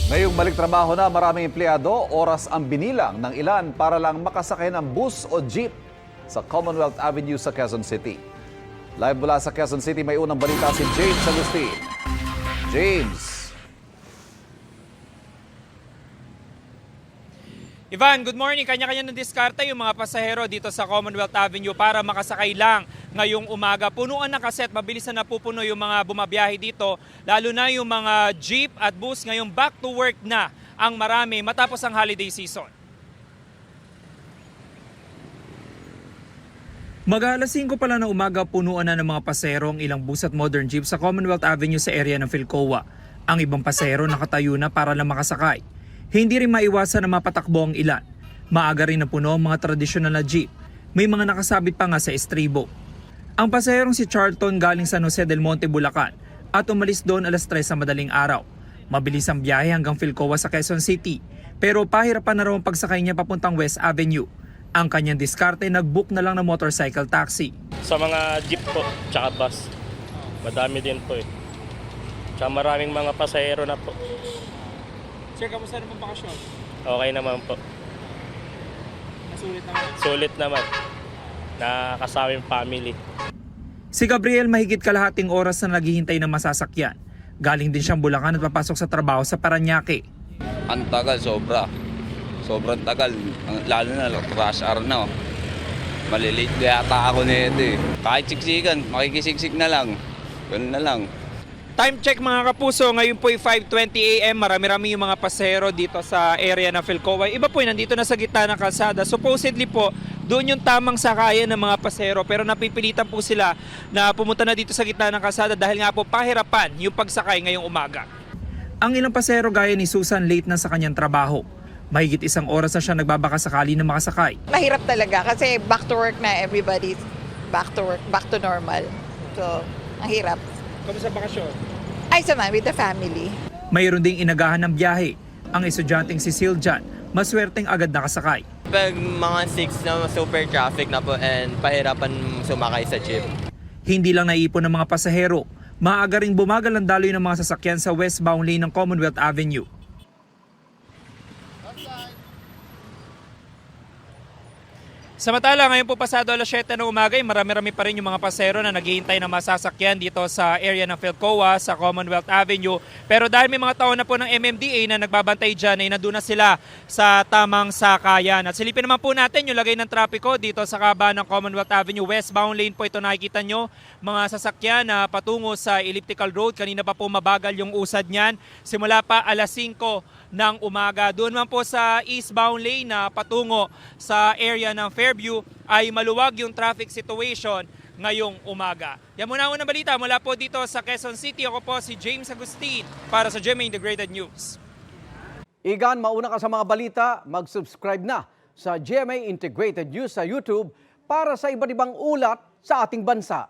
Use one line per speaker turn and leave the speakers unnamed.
Ngayong balik trabaho na, maraming empleyado, oras ang binilang ng ilan para lang makasakay ng bus o jeep sa Commonwealth Avenue sa Quezon City. Live mula sa Quezon City, may unang balita si James Agustin. James.
Ivan, good morning. Kanya-kanya ng diskarte yung mga pasahero dito sa Commonwealth Avenue para makasakay lang ngayong umaga. Punuan na kasi at mabilis na napupuno yung mga bumabiyahe dito, lalo na yung mga jeep at bus ngayong back to work na ang marami matapos ang holiday season. Mag-alas 5 pala ng umaga, punuan na ng mga pasahero ang ilang bus at modern jeep sa Commonwealth Avenue sa area ng Philcoa. Ang ibang pasahero nakatayo na para lang makasakay. Hindi rin maiwasan na mapatakbo ang ilan. Maaga rin na puno ang mga tradisyonal na jeep. May mga nakasabit pa nga sa estribo. Ang pasaherong si Charlton galing San Jose del Monte, Bulacan at umalis doon alas 3 sa madaling araw. Mabilis ang biyahe hanggang Philcoa sa Quezon City, pero pahirapan na raw ang pagsakay niya papuntang West Avenue. Ang kanyang diskarte, nag-book na lang ng motorcycle taxi.
Sa mga jeep po, tsaka bus. Madami din po eh. Tsaka maraming mga pasahero na po.
Sir, kamusta naman bakasyon?
Okay naman po.
Nasulit naman.
Sulit naman. Nakakasama yung family.
Si Gabriel mahigit kalahating oras na naghihintay ng masasakyan. Galing din siyang Bulacan at papasok sa trabaho sa Parañaque.
Ang tagal, sobra. Sobrang tagal. Lalo na, rush hour na. Malilate yata ako nito eh. Kahit siksikan, makikisiksik na lang. Ganun na lang.
Time check mga kapuso, ngayon po ay 5:20 AM. Marami-rami yung mga pasahero dito sa area ng Philcoa. Iba po nandito na sa gitna ng kalsada. Supposedly po, doon yung tamang sakayan ng mga pasahero. Pero napipilitan po sila na pumunta na dito sa gitna ng kalsada dahil nga po pahirapan yung pagsakay ngayong umaga. Ang ilang pasahero gaya ni Susan, late na sa kanyang trabaho. Mahigit isang oras na siya nagbabaka sakali na makasakay.
Mahirap talaga kasi back to work na, everybody's back to work, back to normal. So, ang hirap.
Kamusta bakasyon?
Ay, sama, with the family.
Mayroon ding inagahan ng biyahe. Ang estudyanteng si Siljan, maswerteng agad nakasakay.
Pag mga 6 na super traffic na po and pahirapan sumakay sa jeep.
Hindi lang naiipon ng mga pasahero, maaga ring bumagal ang daloy ng mga sasakyan sa westbound lane ng Commonwealth Avenue. Samantala, ngayon po pasado alas 7 ng umaga, marami-rami pa rin yung mga pasahero na naghihintay ng masasakyan dito sa area ng Philcoa sa Commonwealth Avenue. Pero dahil may mga tao na po ng MMDA na nagbabantay dyan, ay nandun na sila sa tamang sakayan. At silipin naman po natin yung lagay ng trapiko dito sa kaba ng Commonwealth Avenue. Westbound lane po ito, nakikita nyo, mga sasakyan na patungo sa Elliptical Road. Kanina pa po mabagal yung usad niyan. Simula pa alas 5 ng umaga. Doon man po sa eastbound lane na patungo sa area ng Fairview ay maluwag yung traffic situation ngayong umaga. Yan muna unang balita mula po dito sa Quezon City. Ako po si James Agustin para sa GMA Integrated News.
Igan, mauna ka sa mga balita, mag-subscribe na sa GMA Integrated News sa YouTube para sa iba't ibang ulat sa ating bansa.